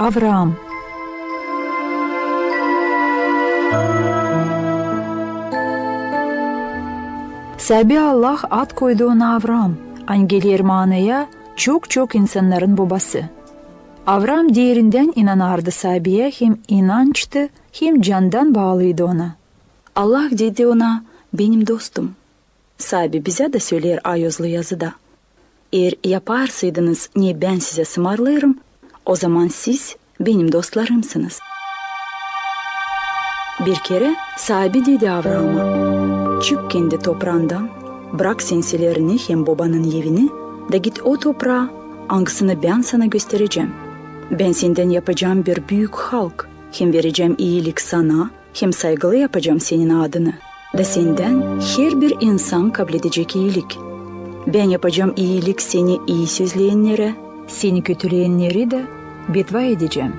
Avram. Sabi Allah ad koydu ona Avram. Angel Ermana'ya çok insanların babası. Avram diğerinden inanardı Sabi'ye, hem inançtı hem candan bağlıydı ona. Allah dedi ona, benim dostum. Sabi bize de söyler ayozlu yazıda. Eğer yaparsaydınız ne ben size ısmarlarım, o zaman siz benim dostlarımsınız. Bir kere Sabi dedi Avram'a, çık kendi toprağından, bırak sensilerini hem babanın evini, da git o toprağa, hangisini ben sana göstereceğim. Ben senden yapacağım bir büyük halk, hem vereceğim iyilik sana, hem saygılı yapacağım senin adını. Da senden her bir insan kabul edecek iyilik. Ben yapacağım iyilik seni iyi sözleyenlere, seni kötüleyenleri de bedva edeceğim.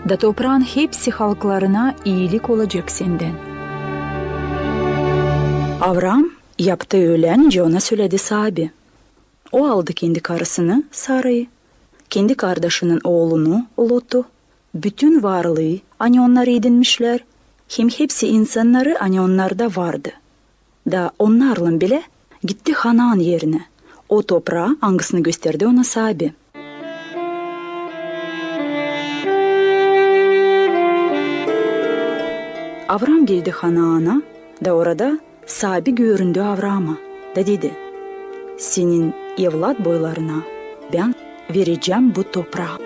Da toprağın hepsi halklarına iyilik olacak senden. Avram yaptığı öğlenince ona söyledi Sabi. O aldı kendi karısını Sara'yı, kendi kardeşinin oğlunu Lot'u, bütün varlığı hani onlar edinmişler, hem hepsi insanları hani onlarda vardı. Da onlarla bile gitti Hanan yerine. O toprağa hangisini gösterdi ona Sabi. Avram geldi Hanan'a, da orada Sabi göründü Avram'a, da dedi, senin evlat boylarına ben vereceğim bu toprağı.